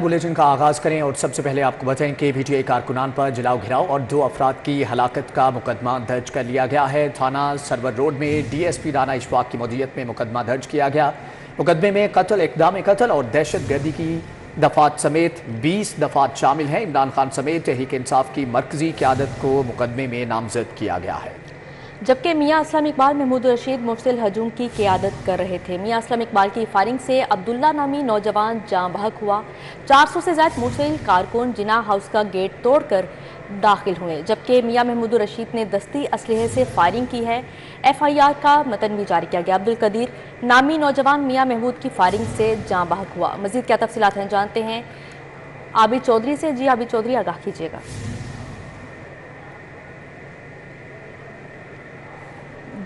Bulletin का आगाज करें और सबसे पहले आपको बताएं कि पीटीआई कारकुनान पर जलाओ घिराव और 2 अफराद की हलाकत का मुकदमा दर्ज कर लिया गया है। थाना सरवर रोड में डीएसपी राना इशफाक की मदीयत में मुकदमा दर्ज किया गया। मुकदमे में कत्ल, इक़दाम कत्ल और दहशत गर्दी की दफात समेत 20 दफात शामिल हैं। इमरान खान समेत तहरीक इंसाफ की मरकजी क़यादत को मुकदमे में नामजद किया गया है। जबकि मियां असलम इकबाल महमूद रशीद मुफसिल हजूम की क़यादत कर रहे थे। मियां असलम इकबाल की फायरिंग से अब्दुल्ला नामी नौजवान जाँ बहक हुआ। 400 से ज़्यादा मुफसिल कारकुन जिना हाउस का गेट तोड़कर दाखिल हुए, जबकि मियां महमूद रशीद ने दस्ती असलहे से फायरिंग की है। FIR का मतन भी जारी किया गया। अब्दुल कदीर नामी नौजवान मियां महमूद की फायरिंग से जाँ बहक हुआ। मजीद क्या तफसीलात हैं जानते हैं आबिद चौधरी से। जी आबिद चौधरी, आगाह कीजिएगा।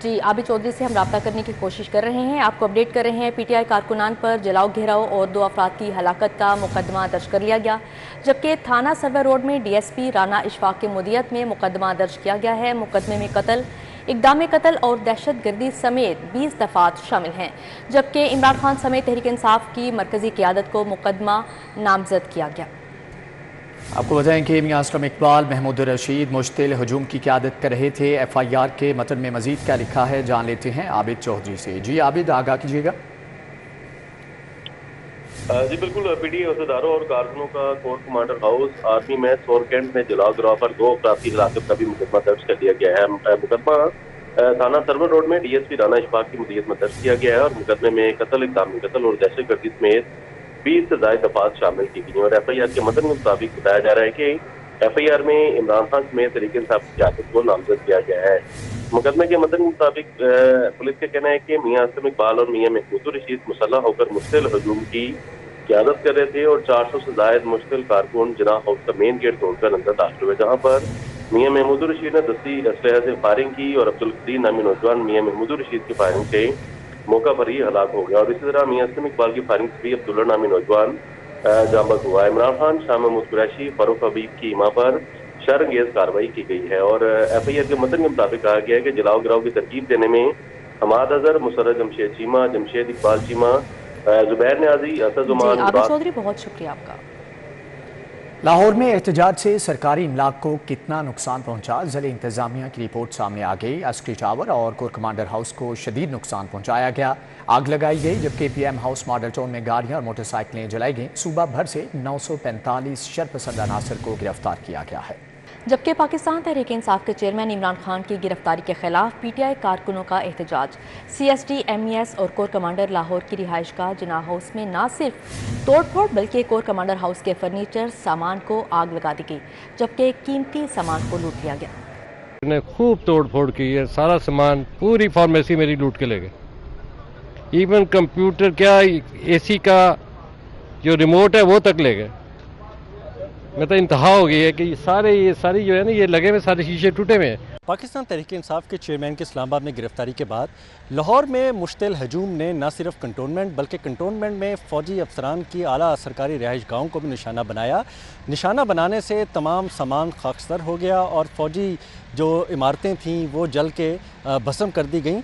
जी आबिद चौधरी से हम रब्ता करने की कोशिश कर रहे हैं, आपको अपडेट कर रहे हैं। पीटीआई कारकुनान पर जलाओ घेराव और 2 अफराद की हलाकत का मुकदमा दर्ज कर लिया गया, जबकि थाना सरवर रोड में डीएसपी राना इशफाक की मुदीयत में मुकदमा दर्ज किया गया है। मुकदमे में कत्ल, इक़दाम कत्ल और दहशत गर्दी समेत 20 दफात शामिल हैं, जबकि इमरान खान समेत तहरीक इंसाफ की मरकजी क़यादत को मुकदमा नामजद किया गया। आपको बताएं कि मियां असलम इकबाल महमूद रशीद मुश्तिल हजूम की क़यादत कर रहे थे। FIR के मतन में मजीद क्या लिखा है जान लेते हैं आबिद चौधरी से। जी आबिद, आगाह कीजिएगा। जी बिल्कुल, पीटीआई अहदेदारों और कारकुनों का core commander house army match और कैंट में जलाओ गिराव पर 2 अफराद की हलाकत का भी मुकदमा दर्ज कर लिया गया है। मुकदमा थाना सरवर रोड में डीएसपी राना इशफाक की मुदीयत में दर्ज किया गया है और मुकदमे में कत्ल, इक़दाम कत्ल और दहशत गर्दी समेत 20 से ज़ायद दफात शामिल की गई और FIR के मतन के मुताबिक बताया जा रहा है कि FIR में इमरान खान समेत तहरीक इंसाफ की क़यादत को नामजद किया गया है। मुकदमे के मतन के मुताबिक पुलिस का कहना है कि मियां असलम इकबाल और मियां महमूद रशीद मुसल्लह होकर मुश्तिल हजूम की क़यादत कर रहे थे और 400 से ज़ायद मुश्तिल कारकुन जिना हाउस का मेन गेट तोड़कर अंदर दाखिल हुए, जहाँ पर मियां महमूद रशीद ने दस्ती असलहे से फायरिंग की और अब्दुल कदीर नामी नौजवान मियां महमूद रशीद की फायरिंग से मौका पर ही हलाक हो गया और इसी तरह मियां असलम इकबाल की फायरिंग से भी अब्दुल्ला नामी नौजवान जाँ बहक हुआ। इमरान खान, शाह महमूद कुरैशी, फारूक हबीब की इमा पर शर्मंगेज कार्रवाई की गई है और FIR के मतन के मुताबिक कहा गया है कि जलाओ गिराव की तरकीब देने में हमाद अजहर, मुसर्रत जमशेद चीमा, जमशेद इकबाल चीमा, जुबैर न्याजी, असद उमान। आबिद चौधरी, बहुत शुक्रिया आपका। लाहौर में एहतजाज से सरकारी इमलाक को कितना नुकसान पहुंचा, ज़िले इंतजामिया की रिपोर्ट सामने आ गई। अस्करी टावर और कोर कमांडर हाउस को शदीद नुकसान पहुंचाया गया, आग लगाई गई, जबकि PM हाउस मॉडल टाउन में गाड़ियां और मोटरसाइकिलें जलाई गईं। सूबा भर से 945 शरपसंद अनासर को गिरफ्तार किया गया है। जबकि पाकिस्तान तहरीक इंसाफ के चेयरमैन इमरान खान की गिरफ्तारी के खिलाफ पीटीआई कारकुनों का एहतजाज। CSD, MES और कोर कमांडर लाहौर की रिहाइश का जिना हाउस में न सिर्फ तोड़ फोड़ बल्कि कोर कमांडर हाउस के फर्नीचर सामान को आग लगा दी गई, जबकि कीमती सामान को लूट लिया गया। ने खूब तोड़ फोड़ की है, सारा सामान, पूरी फार्मेसी मेरी लूट के ले गए। इवन कंप्यूटर क्या, AC का जो रिमोट है वो तक ले गए। मतलब इंतहा हो गई है कि ये सारी जो है ना, ये लगे हुए सारे शीशे टूटे हुए हैं। पाकिस्तान तहरीक इंसाफ के चेयरमैन के इस्लामाबाद में गिरफ्तारी के बाद लाहौर में मुश्तिल हजूम ने न सिर्फ कंटोनमेंट बल्कि कंटोनमेंट में फ़ौजी अफसरान की आला सरकारी रिहाइश गाहों को भी निशाना बनाया। निशाना बनाने से तमाम सामान खाकसर हो गया और फ़ौजी जो इमारतें थीं वो जल के भस्म कर दी गईं।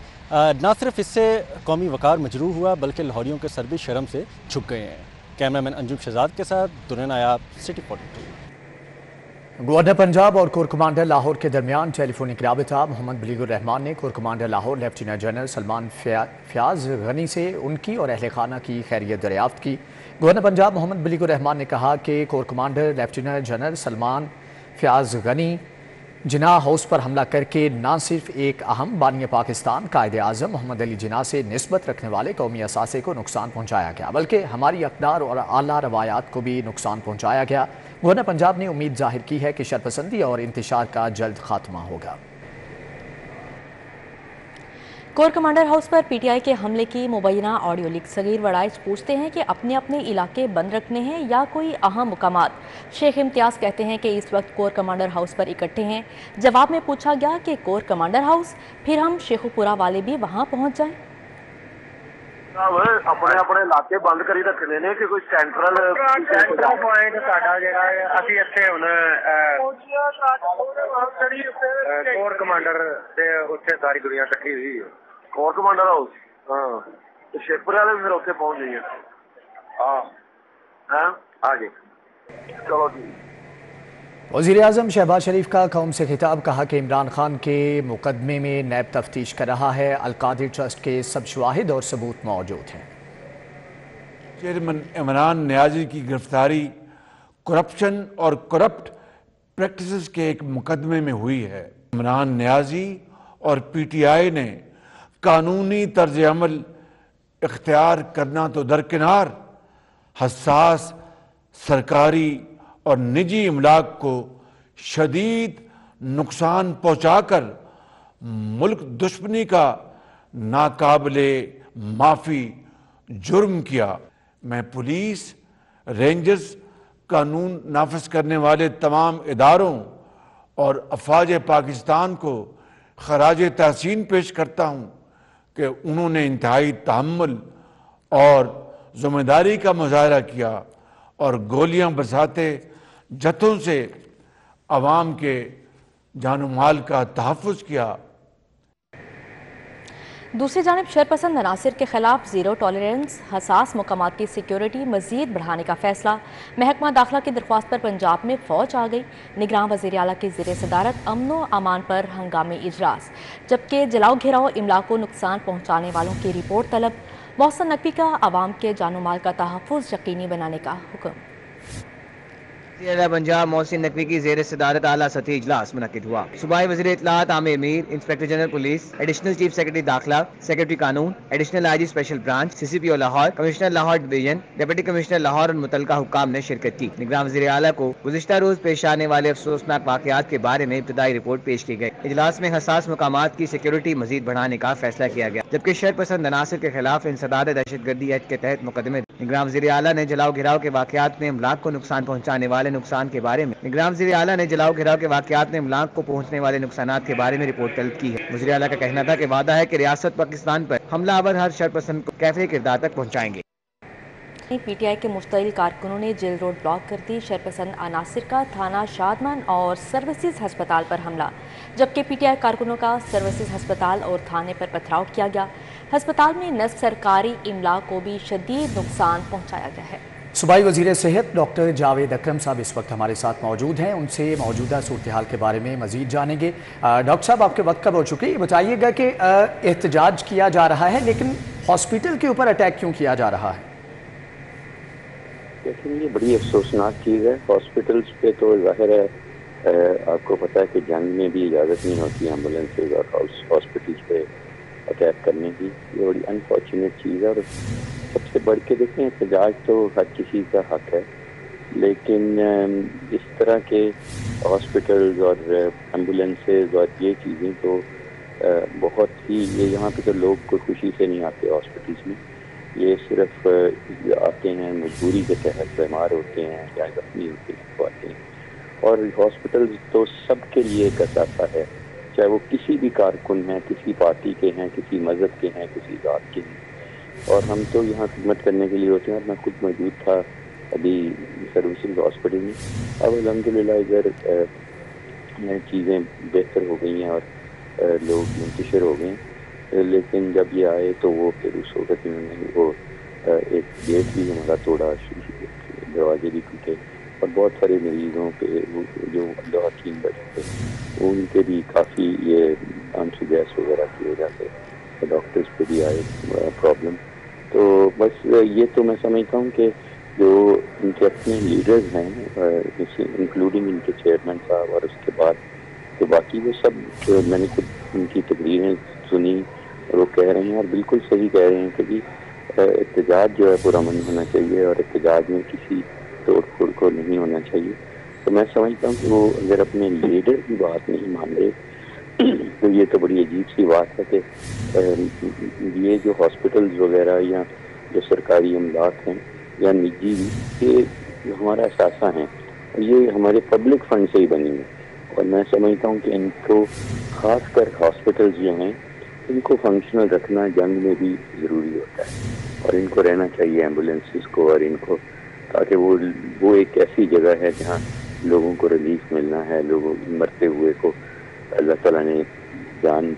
न सिर्फ इससे कौमी वक़ार मजरूह हुआ बल्कि लाहौरियों के सर भी शर्म से झुक गए हैं। कैमरामैन अंजुम शहजाद के साथ दुरन आयाब, सिटी 42। गवर्नर पंजाब और कोर कमांडर लाहौर के दरमियान टेलीफोनिक राबिता। मोहम्मद बलीगुर रहमान ने corps commander Lahore lieutenant general Salman Fayyaz Ghani से उनकी और अहल खाना की खैरियत दरियाफ्त की। गवर्नर पंजाब मोहम्मद बलीगुर रहमान ने कहा कि corps commander lieutenant general Salman Fayyaz Ghani Jinnah house पर हमला करके न सिर्फ एक अहम बानी पाकिस्तान कायदे आज़म मोहम्मद अली जिना से निस्बत रखने वाले कौमी असासे को नुकसान पहुंचाया गया, बल्कि हमारी अक़दार और आला रवायात को भी नुकसान पहुंचाया गया। गवर्नर पंजाब ने उम्मीद जाहिर की है कि शरपसंदी और इंतशार का जल्द खात्मा होगा। कोर कमांडर हाउस पर पीटीआई के हमले की मुबैना ऑडियो लीक। सगीर वड़ाइच पूछते हैं कि अपने अपने इलाके बंद रखने हैं या कोई अहम मुकामात। शेख इम्तियाज़ कहते हैं कि इस वक्त कोर कमांडर हाउस पर इकट्ठे हैं। जवाब में पूछा गया कि कोर कमांडर हाउस, फिर हम शेखुपुरा वाले भी वहां पहुंच जाएं। अपने अपने इलाके बंद करी रखने ने कि कोई सेंट्रल पॉइंट साडा जेड़ा है ਅਸੀਂ ਇੱਥੇ ਹੁਣ कोर कमांडर ਦੇ ਉੱਥੇ ਸਾਰੀ ਦੁਨੀਆ ਇਕੱਠੀ ਹੋਈ ਹੈ। कोर कमांडर हाउस हाँ तो शेखपुरे वाले भी फिर ਉੱਥੇ पहुंच गई है। हाँ हाँ जी, चलो जी। वज़ीर-ए-आज़म शहबाज शरीफ का कौम से खिताब, कहा कि इमरान खान के मुकदमे में नैब तफ्तीश कर रहा है, अलकादिर ट्रस्ट के सब शवाहिद और सबूत मौजूद हैं। चेयरमैन इमरान नियाज़ी की गिरफ्तारी करप्शन और करप्ट प्रैक्टिसेस के एक मुकदमे में हुई है। इमरान नियाज़ी और पीटीआई ने कानूनी तर्ज अमल इख्तियार करना तो दरकिनार, हसास सरकारी और निजी इमलाक को शदीद नुकसान पहुंचाकर मुल्क दुश्मनी का नाकाबिले माफ़ी जुर्म किया। मैं पुलिस, रेंजर्स, कानून नाफिज करने वाले तमाम इदारों और अफवाज पाकिस्तान को खराज तहसीन पेश करता हूँ कि उन्होंने इंतहाई तहम्मुल और ज़िम्मेदारी का मुजाहरा किया और गोलियां बरसाते जत्थों से अवाम के जानो माल का तहफ़्फ़ुज़ किया। दूसरी जानिब शरपसंद अनासिर के खिलाफ जीरो टॉलरेंस, हसास मकामात की सिक्योरिटी मजीद बढ़ाने का फैसला। महकमा दाखिला की दरख्वास्त पर पंजाब में फौज आ गई। निगरान वज़ीर आला की ज़ेर सदारत अमनो अमान पर हंगामी इजलास, जबकि जलाओ घेराव इमलाक को नुकसान पहुँचाने वालों की रिपोर्ट तलब। मोहसिन नकवी का आवाम के जानो माल का तहफ़्फ़ुज़ यकीनी बनाने का हुक्म। पंजाब मोहसिन नकवी की ज़ेर सदारत आला सतही इजलास मुनक़िद हुआ। सूबाई वज़ीर इत्तलात Amir Mir, inspector general police, additional chief secretary दाखिला, सेक्रेटरी कानून, additional IG special branch, CCPO Lahore, commissioner Lahore division, deputy commissioner Lahore और मुतल्लिका हुक्काम ने शिरकत की। निगरान वज़ीर आला को गुज़िश्ता रोज पेश आने वाले अफसोसनाक वाक़यात के बारे में इब्तदाई रिपोर्ट पेश की गई। इजलास में हसास मकामात की सिक्योरिटी मजीद बढ़ाने का फैसला किया गया, जबकि शरपसंद अनासिर के खिलाफ इंसदाद दहशतगर्दी एक्ट के तहत मुकदमे। निगरान वज़ीर आला ने जलाओ घिराव के वाक़यात में इमलाक को नुकसान पहुँचाने वाले नुकसान के बारे में निगरान वज़ीर आला ने जलाओ घिराव के वाक़यात में इमलाक को पहुँचने वाले नुकसानात के बारे में रिपोर्ट तलब की है। वज़ीर आला का कहना था कि वादा है कि रियासत पाकिस्तान पर हमलावर हर शरपसंद को कैफे किरदार तक पहुँचाएंगे। पीटीआई के मुश्तइल कारकुनों ने जेल रोड ब्लॉक कर दी। शरपसंद अनासिर का थाना शादमान और सर्विसेज हस्पताल पर हमला, जबकि पीटीआई कारकुनों का सर्विसेज हस्पताल और थाने पर पथराव किया गया। हस्पताल में नस्ब सरकारी इमला को भी शदीद नुकसान पहुँचाया गया है। सूबाई वज़ीर सेहत डॉक्टर जावेद अकरम साहब इस वक्त हमारे साथ मौजूद हैं, उनसे मौजूदा सूरत हाल के बारे में मज़ीद जानेंगे। डॉक्टर साहब, आपके वक्त कब हो चुकी है, बताइएगा कि एहतजाज किया जा रहा है लेकिन हॉस्पिटल के ऊपर अटैक क्यों किया जा रहा है? लेकिन ये बड़ी अफसोसनाक चीज़ है। हॉस्पिटल्स पे तो जाहिर है आपको पता है कि जंग में भी इजाज़त नहीं होती एम्बुलेंसेज और हॉस्पिटल्स पे अटैक करने की। ये बड़ी अनफॉर्चुनेट चीज़ है और सबसे बढ़ के देखें एहतजाज तो हर किसी का हक है, लेकिन इस तरह के हॉस्पिटल्स और एम्बुलेंसेज और ये चीज़ें तो बहुत ही ये यहाँ पे तो लोग कोई खुशी से नहीं आते हॉस्पिटल्स में। ये सिर्फ आते हैं मजबूरी के तहत, बीमार होते हैं या जख्मी होते हैं तो आते हैं। और हॉस्पिटल्स तो सबके लिए एक असासा है, चाहे वो किसी भी कारकुन हैं, किसी पार्टी के हैं, किसी मज़हब के हैं, किसी ज़ात के हैं। और हम तो यहाँ खिदमत करने के लिए होते हैं। और मैं खुद मौजूद था अभी सर्विसेज हॉस्पिटल में। अब अल्हम्दुलिल्लाह इधर चीज़ें बेहतर हो गई हैं और लोग मुंतशिर हो गए हैं। लेकिन जब ये आए तो वो फिर उस वक्त में वो एक गेट भी हमारा तोड़ा, दरवाजे भी टूटे और बहुत सारे मरीजों पे जो अल्लाह हकीम बैठे थे उनके भी काफ़ी ये आंसू गैस वगैरह की वजह से तो डॉक्टर्स पे भी आए प्रॉब्लम। तो बस ये तो मैं समझता हूँ कि जो इनके अपने लीडर्स हैं इंक्लूडिंग इनके चेयरमैन साहब और उसके बाद तो बाकी वो सब मैंने खुद उनकी तकरीरें सुनी और वो कह रहे हैं और बिल्कुल सही कह रहे हैं कि एहतजाज जो है पूरा मन होना चाहिए और एहतजाज में किसी तोड़ फोड़ को नहीं होना चाहिए। तो मैं समझता हूँ कि वो अगर अपने लीडर की बात नहीं मान रहे तो ये तो बड़ी अजीब सी बात है कि ये जो हॉस्पिटल्स वगैरह या जो सरकारी इमदाद हैं या निजी ये हमारा असासा हैं और ये हमारे पब्लिक फंड से ही बनी है। और मैं समझता हूँ कि इनको ख़ास कर हॉस्पिटल्स जो हैं इनको फंक्शनल रखना जंग में भी ज़रूरी होता है और इनको रहना चाहिए एम्बुलेंसेस को और इनको, ताकि वो एक ऐसी जगह है जहाँ लोगों को रिलीफ मिलना है, लोगों मरते हुए को अल्लाह ताला ने जान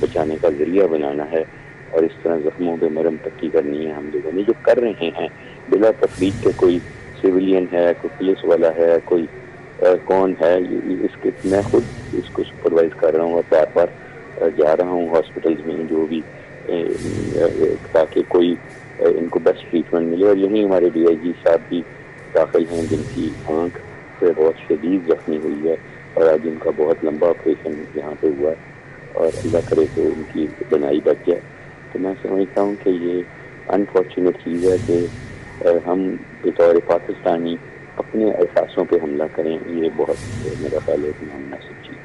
बचाने का ज़रिया बनाना है और इस तरह ज़ख्मों पे मरहम पट्टी करनी है। हम लोगों ने जो कर रहे हैं बिला तफरीक के कोई सिविलियन है, कोई पुलिस वाला है, कोई कौन है, इसके मैं खुद इसको सुपरवाइज कर रहा हूँ और बार बार जा रहा हूँ हॉस्पिटल्स में जो भी, ताकि कोई इनको बेस्ट ट्रीटमेंट मिले। और यहीं हमारे DIG साहब भी दाखिल हैं जिनकी आंख पे बहुत शदीद जख्मी हुई है और आज इनका बहुत लंबा ऑपरेशन यहाँ पे हुआ है और अल्लाह करे तो उनकी बनाई बच जाए। तो मैं समझता हूँ कि ये अनफॉर्चुनेट चीज़ है कि हम बतौर पाकिस्तानी अपने एहसासों पे हमला करें, ये बहुत मेरा ख्याल है नामुनासिब चीज़,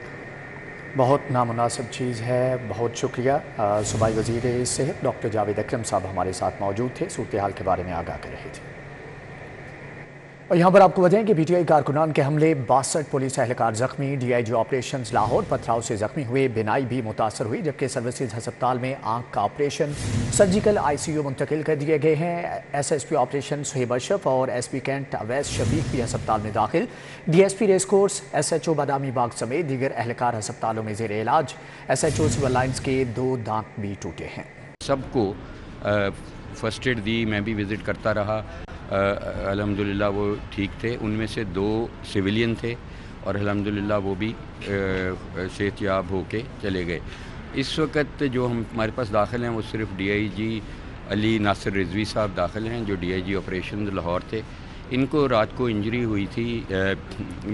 बहुत नामुनासिब चीज़ है। बहुत शुक्रिया। सूबाई वज़ीर सेहत डॉक्टर जावेद अकरम साहब हमारे साथ मौजूद थे, सूरत हाल के बारे में आगाह कर रहे थे। और यहाँ पर आपको बताएं कि PTI कारकुनान के हमले, 62 पुलिस एहलकार जख्मी, DIG ऑपरेशंस लाहौर पथराव से जख्मी हुए, बिनाई भी मुतासर हुई, जबकि सर्विसेज हस्पताल में आंख का ऑपरेशन, सर्जिकल ICU मुंतकिल कर दिए गए हैं। SSP ऑपरेशन सुहेब अशरफ और SP कैंट अवैस शफीक भी हस्पताल में दाखिल। DSP race course, SHO Badami Bagh समेत दीगर एहलकार हस्पतालों में ज़ेर इलाज। SHO सिविल लाइन्स के 2 दांत भी टूटे हैं। सबको फर्स्ट एड दी, मैं भी विज़िट करता रहा, अल्हम्दुलिल्लाह वो ठीक थे। उनमें से 2 सिविलियन थे और अल्हम्दुलिल्लाह वो भी सेहतयाब होके चले गए। इस वक्त जो हमारे पास दाखिल हैं वो सिर्फ DIG अली नासिर रिजवी साहब दाखिल हैं, जो DIG ऑपरेशन लाहौर थे। इनको रात को इंजरी हुई थी,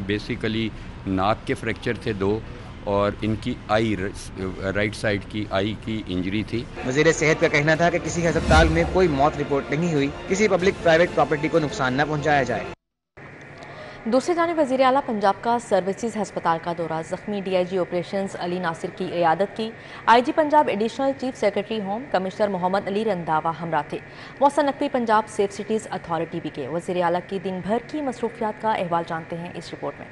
बेसिकली नाक के फ्रैक्चर थे 2 और इनकी आई, राइट साइड की आई की इंजरी थी। वज़ीर सेहत का कहना था कि किसी अस्पताल में कोई मौत रिपोर्ट नहीं हुई, किसी पब्लिक प्राइवेट प्रॉपर्टी को नुकसान न पहुंचाया जाए। दूसरी जानिब वज़ीर आला पंजाब का सर्विसेज हस्पताल का दौरा, जख्मी DIG ऑपरेशंस अली नासिर की क़यादत की। IG Punjab additional chief secretary home commissioner Mohammad Ali Randhawa हमरा थे। Mohsin Naqvi Punjab safe cities authority भी के। वज़ीर आला की दिन भर की मसरूफियात का अहवाल जानते हैं इस रिपोर्ट में।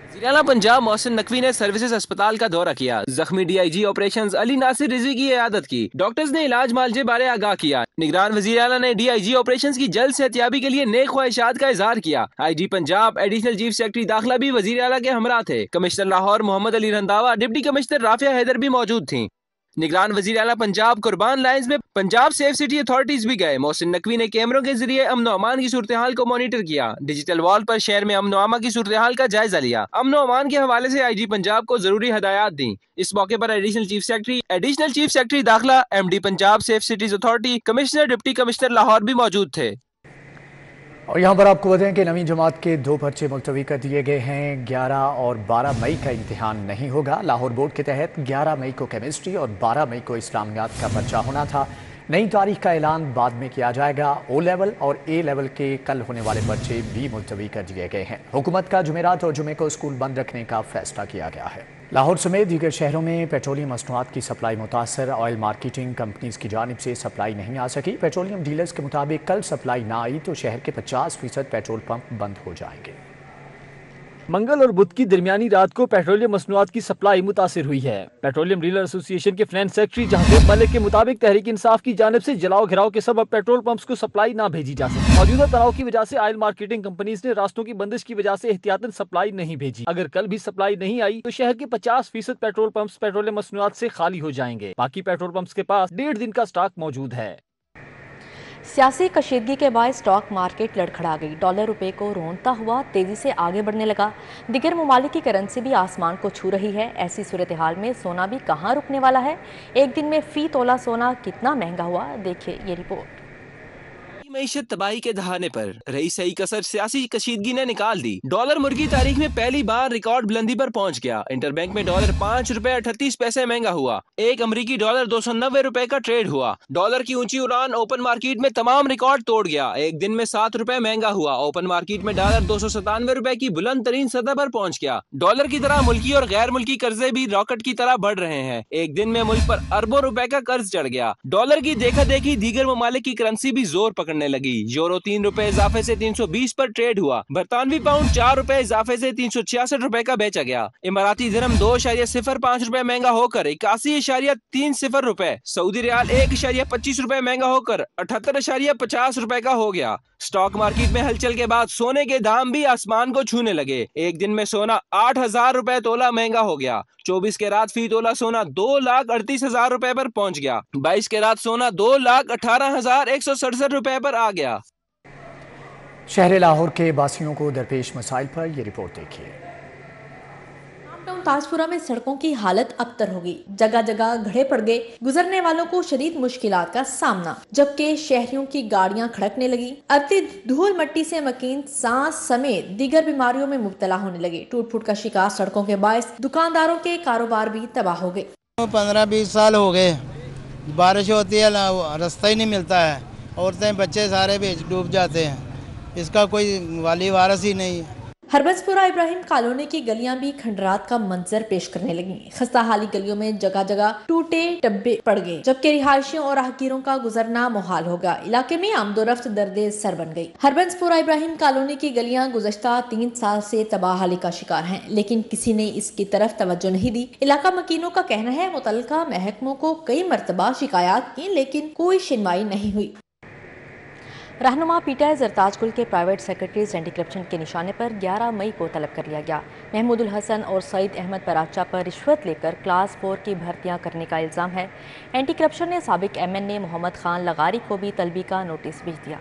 वज़ीर आला पंजाब मोहसिन नकवी ने सर्विसेज अस्पताल का दौरा किया, जख्मी DIG ऑपरेशंस अली नासिर रिजवी की इयादत की, डॉक्टर्स ने इलाज मालजे बारे आगाह किया। निगरान वज़ीर आला ने DIG ऑपरेशंस की जल्द सेहतयाबी के लिए नेक ख्वाहिशात का इजहार किया। IG Punjab additional chief secretary दाखिला भी वज़ीर आला के हमरा थे। Commissioner Lahore Mohammad Ali Randhawa, deputy commissioner Rafia Haider भी मौजूद थी। निगरान वज़ीर आला पंजाब कुर्बान लाइन्स में पंजाब सेफ सिटी अथॉरिटीज भी गए। मोहसिन नकवी ने कैमरों के जरिए अमन व अमान की सूरत हाल को मॉनिटर किया। डिजिटल वॉल पर शहर में अमन व अमान की सूरत हाल का जायजा लिया। अमन व अमान के हवाले से IG पंजाब को जरूरी हदायत दी। इस मौके पर एडिशनल चीफ सेक्रेटरी दाखिला, MD Punjab safe cities authority, commissioner, deputy commissioner Lahore भी मौजूद थे। और यहाँ पर आपको बताएं कि नवीं जमात के 2 पर्चे मुलतवी कर दिए गए हैं। 11 और 12 मई का इम्तिहान नहीं होगा। लाहौर बोर्ड के तहत 11 मई को केमिस्ट्री और 12 मई को इस्लामियात का पर्चा होना था। नई तारीख का ऐलान बाद में किया जाएगा। O लेवल और A लेवल के कल होने वाले पर्चे भी मुलतवी कर दिए गए हैं। हुकूमत का जुमेरात और जुमे को स्कूल बंद रखने का फैसला किया गया है। लाहौर समेत दीगर शहरों में पेट्रोलियम मसनूआत की सप्लाई मुतासर, ऑयल मार्केटिंग कंपनीज की जानिब से सप्लाई नहीं आ सकी। पेट्रोलियम डीलर्स के मुताबिक कल सप्लाई ना आई तो शहर के 50% पेट्रोल पंप बंद हो जाएंगे। मंगल और बुध की दरमियानी रात को पेट्रोलियम मसनूआत की सप्लाई मुतासिर हुई है। पेट्रोलियम डीलर एसोसिएशन के फाइनेंस सेक्रेटरी जहांगीर मलिक के मुताबिक तहरीक इंसाफ की जानिब से जलाओ घिराव के सबब पेट्रोल पंप्स को सप्लाई ना भेजी जा सकी। मौजूदा तनाव की वजह से ऑयल मार्केटिंग कंपनीज ने रास्तों की बंदिश की वजह से एहतियातन सप्लाई नहीं भेजी। अगर कल भी सप्लाई नहीं आई तो शहर के 50% पेट्रोल पंप्स पेट्रोलियम मसनूआत से खाली हो जाएंगे। बाकी पेट्रोल पंप्स के पास 1.5 दिन का स्टॉक मौजूद है। सियासी कशीदगी के बाद स्टॉक मार्केट लड़खड़ा गई। डॉलर रुपए को रोनता हुआ तेजी से आगे बढ़ने लगा। दिगर ममालिक की करेंसी भी आसमान को छू रही है। ऐसी सूरत हाल में सोना भी कहाँ रुकने वाला है। एक दिन में फी तोला सोना कितना महंगा हुआ, देखिए ये रिपोर्ट। मईशत तबाही के दहाने पर रही सही कसर सियासी कशीदगी ने निकाल दी। डॉलर मुर्गी तारीख में पहली बार रिकॉर्ड बुलंदी पर पहुंच गया। इंटरबैंक में डॉलर 5 रुपए 38 पैसे महंगा हुआ। एक अमरीकी डॉलर 290 रुपए का ट्रेड हुआ। डॉलर की ऊंची उड़ान ओपन मार्केट में तमाम रिकॉर्ड तोड़ गया। एक दिन में 7 रुपए महंगा हुआ। ओपन मार्केट में डॉलर 297 रुपए की बुलंद तरीन सतह पर पहुंच गया। डॉलर की तरह मुल्की और गैर मुल्की कर्जे भी रॉकेट की तरह बढ़ रहे हैं। एक दिन में मुल्क पर अरबों रुपए का कर्ज चढ़ गया। डॉलर की देखा देखी दीगर ममालिक की करेंसी भी जोर पकड़ने लगी। यूरो 3 रुपए इजाफे से 320 पर ट्रेड हुआ। बरतानवी पाउंड 4 रुपए इजाफे से 366 रुपए का बेचा गया। इमाराती दिरहम 2.05 रुपए महंगा होकर 81.30 रुपए। सऊदी रियाल 1.25 रुपए महंगा होकर 78.50 रुपए का हो गया। स्टॉक मार्केट में हलचल के बाद सोने के दाम भी आसमान को छूने लगे। एक दिन में सोना 8,000 रुपए तोला महंगा हो गया। 24 के रात फी तोला सोना 2,38,000 रुपए पर पहुंच गया। 22 के रात सोना 2,18,167 रुपए पर आ गया। शहर लाहौर के बासियों को दरपेश मसाइल पर ये रिपोर्ट देखिए। टाउन ताजपुरा में सड़कों की हालत अबतर हो गई। जगह जगह गड्ढे पड़ गए। गुजरने वालों को शदीद मुश्किलात का सामना, जबकि शहरियों की गाड़ियां खड़कने लगी। अति धूल मट्टी से मकीन सांस समेत दीगर बीमारियों में मुब्तला होने लगे। टूट फूट का शिकार सड़कों के बायस दुकानदारों के कारोबार भी तबाह हो गए। 15-20 साल हो गए, बारिश होती है रास्ता ही नहीं मिलता है। औरतें बच्चे सारे बीच डूब जाते हैं, इसका कोई वाली वारस ही नहीं है। हरबंसपुरा इब्राहिम कॉलोनी की गलियां भी खंडरात का मंजर पेश करने लगी। खस्ता हाली गलियों में जगह जगह टूटे टब्बे पड़ गए, जबकि रिहायशियों और राहगीरों का गुजरना मुहाल हो गया। इलाके में आमदोरफ्त दर्दे सर बन गई। हरबंसपुरा इब्राहिम कॉलोनी की गलियां गुज़श्ता 3 साल से तबाहाली का शिकार हैं, लेकिन किसी ने इसकी तरफ तवज्जो नहीं दी। इलाका मकीनों का कहना है मुतल्लिका महकमों को कई मरतबा शिकायत की, लेकिन कोई सुनवाई नहीं हुई। रहनुमा पीटीआई जरताज गुल के प्राइवेट सेक्रेटरीज एंटी करप्शन के निशाने पर 11 मई को तलब कर लिया गया। महमूदुल हसन और सईद अहमद पराचा पर रिश्वत लेकर क्लास 4 की भर्तियां करने का इल्ज़ाम है। एंटी करप्शन ने साबिक MNA मोहम्मद खान लगारी को भी तलबी का नोटिस भेज दिया।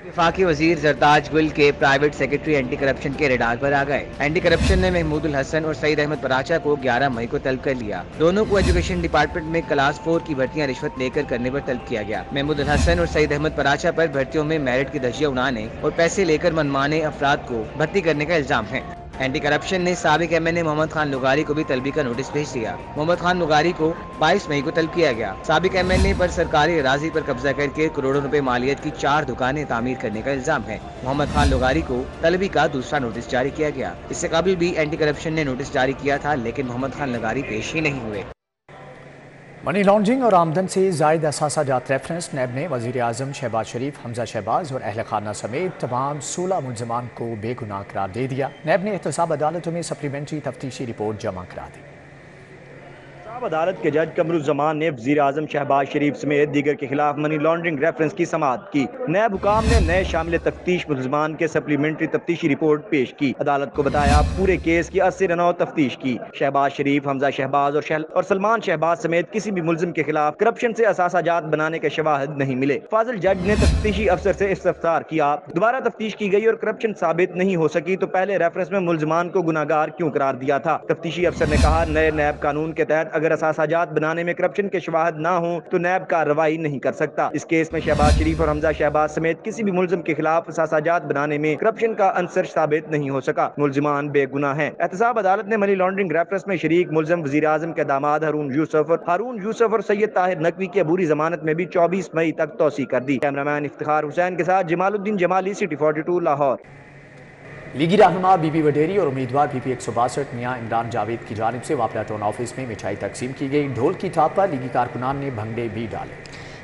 वफाकी वजीर जरताज गुल के प्राइवेट सेक्रेटरी एंटी करप्शन के रेडार पर आ गए। एंटी करप्शन ने महमूदुल हसन और सईद अहमद पराचा को 11 मई को तलब कर लिया। दोनों को एजुकेशन डिपार्टमेंट में क्लास 4 की भर्तियां रिश्वत लेकर करने पर तलब किया गया। महमूदुल हसन और सईद अहमद पराचा पर भर्तियों में मेरिट की धज्जियां उड़ाने और पैसे लेकर मनमाने अफराद को भर्ती करने का इल्जाम है। एंटी करप्शन ने साबिक MNA मोहम्मद खान लुगारी को भी तलबी का नोटिस भेज दिया। मोहम्मद खान लुगारी को 22 मई को तलब किया गया। साबिक MNA पर सरकारी अराजी पर कब्जा करके करोड़ों रुपए मालियत की 4 दुकानें तामीर करने का इल्जाम है। मोहम्मद खान लुगारी को तलबी का दूसरा नोटिस जारी किया गया। इससे कबल भी एंटी करप्शन ने नोटिस जारी किया था, लेकिन मोहम्मद खान लुगारी पेश ही नहीं हुए। मनी लॉन्ड्रिंग और आमदन से जायद असासाजात रेफरेंस नैब ने वज़ीर आज़म शहबाज शरीफ, हमजा शहबाज और अहल खाना समेत तमाम 16 मुल्ज़मान को बेगुनाह करार दे दिया। नैब ने एहतसाब अदालतों में सप्लीमेंट्री तफ्तीशी रिपोर्ट जमा करा दी। अदालत के जज कमरुज़्ज़मान ने वज़ीर आज़म शहबाज शरीफ समेत दीगर के खिलाफ मनी लॉन्ड्रिंग रेफरेंस की समाअत की। नैब हुकाम ने नए शामिल तफ्तीश मुल्ज़मान के सप्लीमेंट्री तफ्तीशी रिपोर्ट पेश की। अदालत को बताया पूरे केस की 80 तफ्तीश की। शहबाज शरीफ, हमजा शहबाज और सलमान शहबाज समेत किसी भी मुल्ज़िम के खिलाफ करप्शन से असासाजात बनाने के शवाहिद नहीं मिले। फाजिल जज ने तफ्तीशी अफसर से इस्तफ्सार किया, दोबारा तफ्तीश की गई और करप्शन साबित नहीं हो सकी तो पहले रेफरेंस में मुल्ज़मान को गुनाहगार क्यों करार दिया था। तफ्तीशी अफसर ने कहा, नए नैब कानून के तहत अगर असासाजात बनाने में करप्शन के शवाहिद ना हो तो नैब कार्रवाई नहीं कर सकता। इस केस में शहबाज शरीफ और हमजा शहबाज समेत किसी भी मुल्जिम के खिलाफ असासाजात बनाने में करप्शन का अंसर साबित नहीं हो सका। मुल्जिमान बेगुनाह हैं। एहतसाब अदालत ने मनी लॉन्ड्रिंग रेफरेंस में शरीक मुल्जिम वज़ीर आज़म के दामाद हारून यूसुफ और सैयद ताहिर नकवी की अबूरी जमानत में भी 24 मई तक तौसी कर दी। कैमरामैन इफ्तिखार हुसैन के साथ जमालुद्दीन जमाली, सिटी 42 लाहौर। लीगी रहनुमा बीबी वडेरी और उम्मीदवार PP 162 मियां इमरान जावेद की जानिब से वापला टाउन ऑफिस में मिठाई तकसीम की गई। ढोल की थाप पर लीगी कारकुनान ने भंगड़े भी डाले,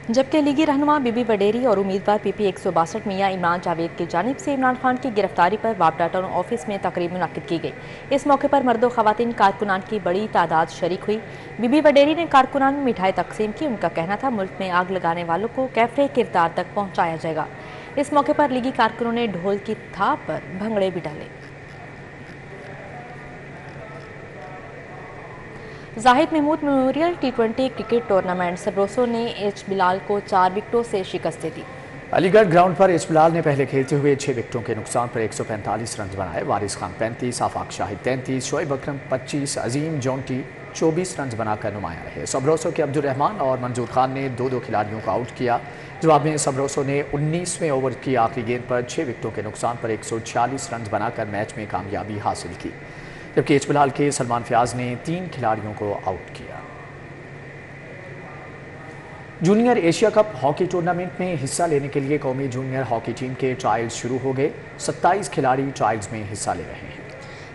जबकि लीगी रहनुमा बीबी वडेरी और उम्मीदवार PP 162 मियां इमरान जावेद की जानिब से इमरान खान की गिरफ्तारी पर वापडा टाउन ऑफिस में तकरीब मुनक्किद की गई। इस मौके पर मर्द और खवातीन कारकुनान की बड़ी तादाद शरीक हुई। बीबी वडेरी ने कारकुनान में मिठाई तकसीम की। उनका कहना था मुल्क में आग लगाने वालों को कैफरे किरदार तक पहुँचाया जाएगा। इस मौके पर लीगी कारकुनों ने ढोल की थाप पर भंगड़े भी डाले। Zahid Mahmood memorial T20 cricket tournament सबरोसो ने H बिलाल को 4 विकेटों से शिकस्त दे दी। अलीगढ़ ग्राउंड पर H बिलाल ने पहले खेलते हुए 6 विकेटों के नुकसान पर 145 रन बनाए। वारिस खान 35, आफाक शाहिद 33, शोएब अकरम 25, अजीम जॉन्टी 24 रन बनाकर नुमाया रहे। सबरोसो के अब्दुल रहमान और मंजूर खान ने 2-2 खिलाड़ियों को आउट किया। जवाब में सबरोसो ने 19वें ओवर की आखिरी गेंद पर 6 विकेटों के नुकसान पर 146 रन बनाकर मैच में कामयाबी हासिल की, जबकि H बिलाल के सलमान फयाज ने 3 खिलाड़ियों को आउट किया। Junior Asia cup hockey tournament में हिस्सा लेने के लिए कौमी जूनियर हॉकी टीम के ट्रायल्स शुरू हो गए। 27 खिलाड़ी ट्रायल्स में हिस्सा ले रहे हैं,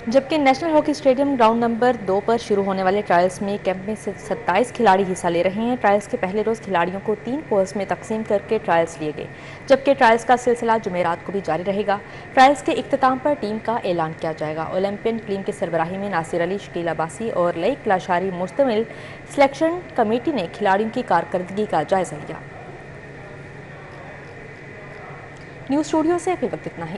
जबकि national hockey stadium ground number 2 पर शुरू होने वाले ट्रायल्स में कैंप में 27 खिलाड़ी हिस्सा ले रहे हैं। ट्रायल्स के पहले रोज़ खिलाड़ियों को 3 कोर्स में तकसीम करके ट्रायल्स लिए गए, जबकि ट्रायल्स का सिलसिला जुमेरात को भी जारी रहेगा। ट्रायल्स के इख्तिताम पर टीम का ऐलान किया जाएगा। ओलंपियन टीम की सरबराही में नासिर अली, शकील अब्बासी और लईक लाशारी मुश्तमिल सिलेक्शन कमेटी ने खिलाड़ियों की कारकर्दगी का जायजा लिया। न्यूज़ स्टूडियो से अभी वक्त इतना ही।